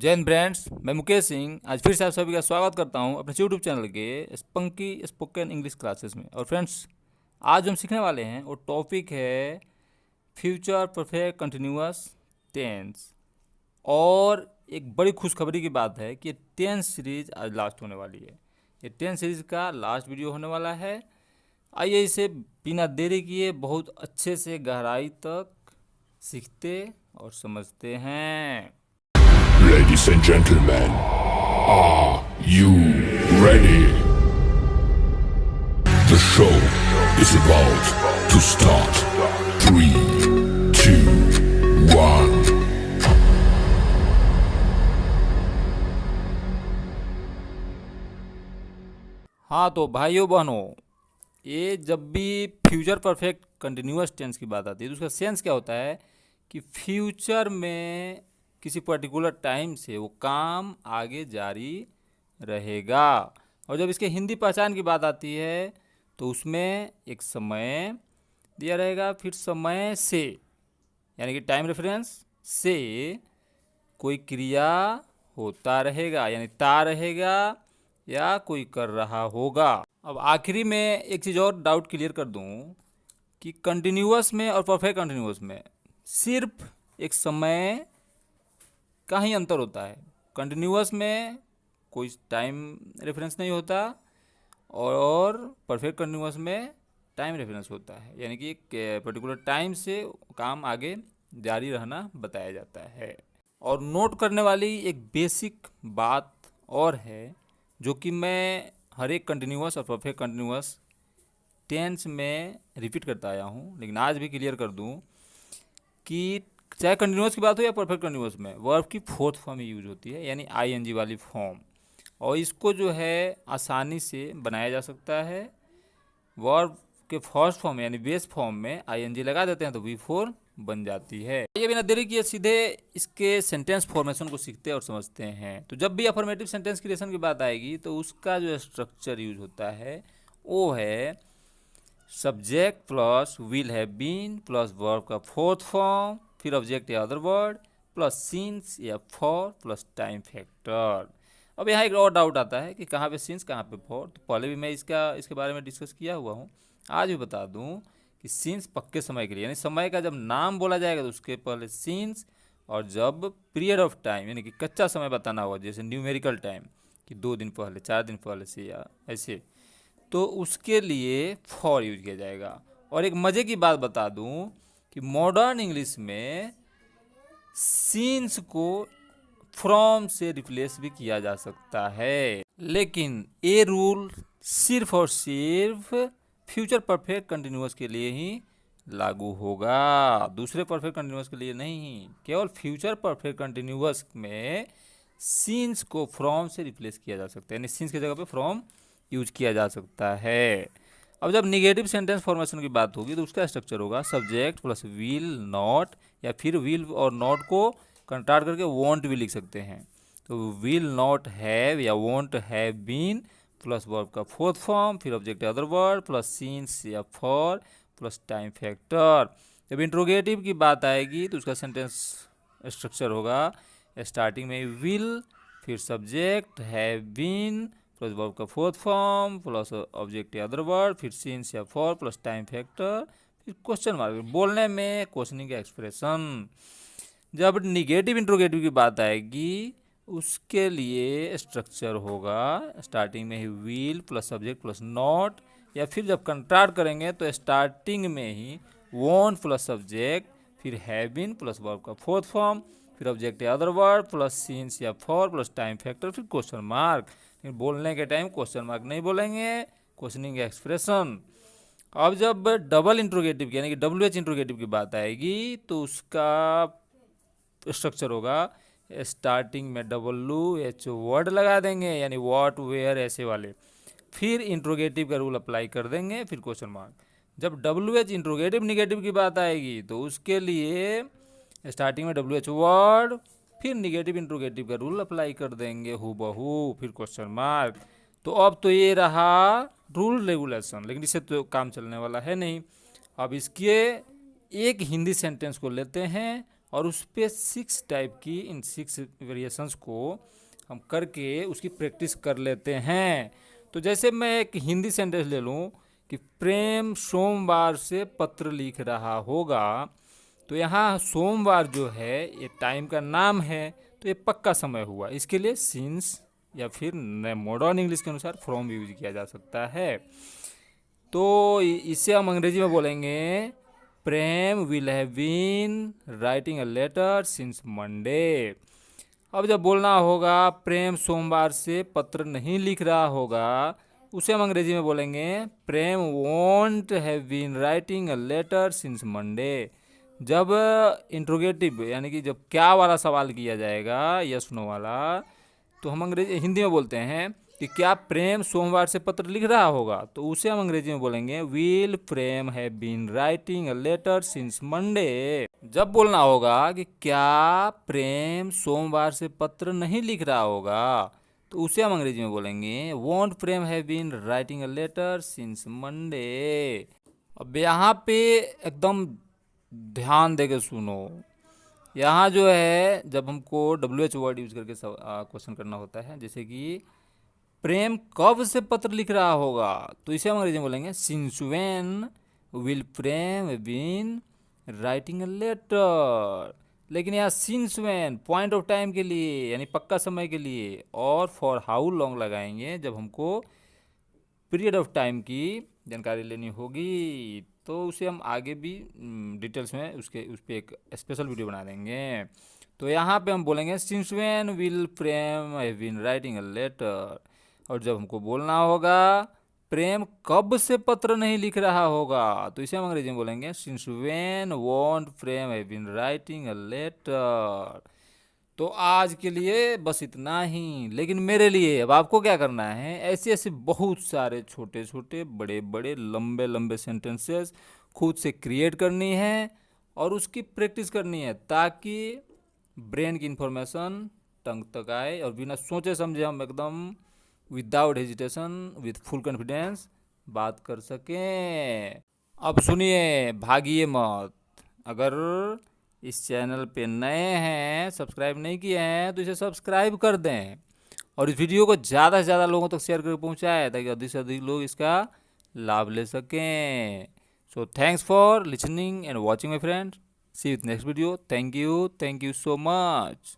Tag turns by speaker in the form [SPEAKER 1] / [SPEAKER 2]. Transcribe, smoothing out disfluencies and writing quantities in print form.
[SPEAKER 1] जय हिंद फ्रेंड्स, मैं मुकेश सिंह आज फिर से आप सभी का स्वागत करता हूं अपने यूट्यूब चैनल के स्पंकी स्पोकन इंग्लिश क्लासेस में। और फ्रेंड्स, आज हम सीखने वाले हैं वो टॉपिक है फ्यूचर परफेक्ट कंटिन्यूअस टेंस। और एक बड़ी खुशखबरी की बात है कि ये टेंस सीरीज आज लास्ट होने वाली है। ये टेंस सीरीज का लास्ट वीडियो होने वाला है। आइए इसे बिना देरी किए बहुत अच्छे से गहराई तक सीखते और समझते हैं।
[SPEAKER 2] Ladies and gentlemen, are you ready? The show is about to start. 3, 2, 1.
[SPEAKER 1] हाँ तो भाइयों बहनों, ये जब भी फ्यूचर परफेक्ट कंटिन्यूअस टेंस की बात आती है तो उसका सेंस क्या होता है कि फ्यूचर में किसी पर्टिकुलर टाइम से वो काम आगे जारी रहेगा। और जब इसके हिंदी पहचान की बात आती है तो उसमें एक समय दिया रहेगा, फिर समय से यानी कि टाइम रेफरेंस से कोई क्रिया होता रहेगा यानी ता रहेगा या कोई कर रहा होगा। अब आखिरी में एक चीज़ और डाउट क्लियर कर दूं कि कंटिन्यूअस में और परफेक्ट कंटिन्यूअस में सिर्फ एक समय का ही अंतर होता है। कंटिन्यूअस में कोई टाइम रेफरेंस नहीं होता और परफेक्ट कंटिन्यूअस में टाइम रेफरेंस होता है, यानी कि एक पर्टिकुलर टाइम से काम आगे जारी रहना बताया जाता है। और नोट करने वाली एक बेसिक बात और है जो कि मैं हर एक कंटिन्यूअस और परफेक्ट कंटिन्यूअस टेंस में रिपीट करता आया हूँ, लेकिन आज भी क्लियर कर दूँ कि चाहे कंटिन्यूअस की बात हो या परफेक्ट कंटिन्यूअस में वर्ब की फोर्थ फॉर्म यूज होती है यानी आईएनजी वाली फॉर्म। और इसको जो है आसानी से बनाया जा सकता है। वर्ब के फर्स्ट फॉर्म यानी बेस फॉर्म में आईएनजी लगा देते हैं तो V4 बन जाती है। ये बिना देरी किए सीधे इसके सेंटेंस फॉर्मेशन को सीखते और समझते हैं। तो जब भी अफर्मेटिव सेंटेंस क्रिएशन की बात आएगी तो उसका जो स्ट्रक्चर यूज होता है वो है subject plus will have been plus verb का फोर्थ फॉर्म, फिर ऑब्जेक्ट या अदर वर्ड प्लस सिंस या फॉर प्लस टाइम फैक्टर। अब यहाँ एक और डाउट आता है कि कहाँ पे सिंस कहाँ पे फॉर। तो पहले भी मैं इसके बारे में डिस्कस किया हुआ हूँ, आज भी बता दूँ कि सिंस पक्के समय के लिए यानी समय का जब नाम बोला जाएगा तो उसके पहले सिंस, और जब पीरियड ऑफ टाइम यानी कि कच्चा समय बताना होगा जैसे न्यूमेरिकल टाइम कि 2 दिन पहले 4 दिन पहले से या ऐसे, तो उसके लिए फॉर यूज किया जाएगा। और एक मज़े की बात बता दूं कि मॉडर्न इंग्लिश में सीन्स को फ्रॉम से रिप्लेस भी किया जा सकता है, लेकिन ये रूल सिर्फ और सिर्फ फ्यूचर परफेक्ट कंटिन्यूअस के लिए ही लागू होगा, दूसरे परफेक्ट कंटिन्यूअस के लिए नहीं। केवल फ्यूचर परफेक्ट कंटिन्यूअस में सीन्स को फ्रॉम से रिप्लेस किया जा सकता है, यानी सीन्स की जगह पे फ्रॉम यूज किया जा सकता है। अब जब निगेटिव सेंटेंस फॉर्मेशन की बात होगी तो उसका स्ट्रक्चर होगा सब्जेक्ट प्लस विल नॉट, या फिर विल और नॉट को कंट्राक्ट करके वॉन्ट भी लिख सकते हैं। तो विल नॉट हैव या won't have been plus verb का फोर्थ फॉर्म, फिर object other word plus since या फॉर प्लस टाइम फैक्टर। जब इंट्रोगेटिव की बात आएगी तो उसका सेंटेंस स्ट्रक्चर होगा स्टार्टिंग में विल, फिर subject have been plus verb का फोर्थ फॉर्म प्लस ऑब्जेक्ट या अदर वर्ड, फिर सिंस या फॉर प्लस टाइम फैक्टर, फिर क्वेश्चन मार्क। बोलने में क्वेश्चनिंग का एक्सप्रेशन। जब निगेटिव इंट्रोगेटिव की बात आएगी उसके लिए स्ट्रक्चर होगा स्टार्टिंग में he will plus subject plus not, या फिर जब कंट्राक्ट करेंगे तो स्टार्टिंग में ही वॉन्ट प्लस सब्जेक्ट, फिर हैव बीन प्लस वर्ब का फोर्थ फॉर्म, फिर ऑब्जेक्ट या अदर वर्ड प्लस सिंस या फॉर प्लस टाइम फैक्टर, फिर क्वेश्चन मार्क। लेकिन बोलने के टाइम क्वेश्चन मार्क नहीं बोलेंगे, क्वेश्चनिंग एक्सप्रेशन। अब जब डबल इंट्रोगेटिव की यानी कि WH इंट्रोगेटिव की बात आएगी तो उसका स्ट्रक्चर होगा स्टार्टिंग में WH वर्ड लगा देंगे यानी व्हाट वेयर ऐसे वाले, फिर इंट्रोगेटिव का रूल अप्लाई कर देंगे, फिर क्वेश्चन मार्क। जब WH इंट्रोगेटिव निगेटिव की बात आएगी तो उसके लिए स्टार्टिंग में WH वर्ड, फिर निगेटिव इंट्रोगेटिव का रूल अप्लाई कर देंगे हूबहू, फिर क्वेश्चन मार्क। तो अब तो ये रहा रूल रेगुलेशन, लेकिन इससे तो काम चलने वाला है नहीं। अब इसके एक हिंदी सेंटेंस को लेते हैं और उस पर 6 टाइप की, इन 6 वेरिएशंस को हम करके उसकी प्रैक्टिस कर लेते हैं। तो जैसे मैं एक हिंदी सेंटेंस ले लूँ कि प्रेम सोमवार से पत्र लिख रहा होगा, तो यहाँ सोमवार जो है ये टाइम का नाम है, तो ये पक्का समय हुआ। इसके लिए सिंस या फिर मॉडर्न इंग्लिश के अनुसार फ्रॉम यूज किया जा सकता है। तो इसे हम अंग्रेजी में बोलेंगे Prem will have been writing a letter since Monday. अब जब बोलना होगा प्रेम सोमवार से पत्र नहीं लिख रहा होगा, उसे हम अंग्रेजी में बोलेंगे Prem won't have been writing a letter since Monday. जब इंट्रोगेटिव यानी कि जब क्या वाला सवाल किया जाएगा, यस नो वाला, तो हम हिंदी में बोलते हैं कि क्या प्रेम सोमवार से पत्र लिख रहा होगा, तो उसे हम अंग्रेजी में बोलेंगे will Prem have been writing a letter since Monday. जब बोलना होगा कि क्या प्रेम सोमवार से पत्र नहीं लिख रहा होगा, तो उसे हम अंग्रेजी में बोलेंगे won't Prem have been writing a letter since Monday. अब यहाँ पे एकदम ध्यान दे के सुनो। यहाँ जो है जब हमको WH वर्ड यूज करके क्वेश्चन करना होता है, जैसे कि प्रेम कब से पत्र लिख रहा होगा, तो इसे हम अंग्रेजी में बोलेंगे since when will Prem been writing a letter. लेकिन यहाँ since when point of time के लिए यानी पक्का समय के लिए, और फॉर हाउ लॉन्ग लगाएंगे जब हमको पीरियड ऑफ टाइम की जानकारी लेनी होगी। तो उसे हम आगे भी डिटेल्स में उस पर एक स्पेशल वीडियो बना देंगे। तो यहाँ पे हम बोलेंगे since when will Prem have been writing a letter. और जब हमको बोलना होगा प्रेम कब से पत्र नहीं लिख रहा होगा, तो इसे हम अंग्रेजी में बोलेंगे since when won't Prem have been writing a letter. तो आज के लिए बस इतना ही, लेकिन मेरे लिए अब आपको क्या करना है, ऐसे ऐसे बहुत सारे छोटे छोटे बड़े बड़े लंबे लंबे सेंटेंसेस खुद से क्रिएट करनी है और उसकी प्रैक्टिस करनी है, ताकि ब्रेन की इंफॉर्मेशन टंग तक आए और बिना सोचे समझे हम एकदम without hesitation with full confidence बात कर सकें। अब सुनिए, भागिए मत। अगर इस चैनल पे नए हैं, सब्सक्राइब नहीं किए हैं, तो इसे सब्सक्राइब कर दें और इस वीडियो को ज़्यादा से ज़्यादा लोगों तक शेयर करके पहुँचाएं, ताकि अधिक से अधिक लोग इसका लाभ ले सकें। So thanks for listening and watching my friend. See with next video. Thank you so much.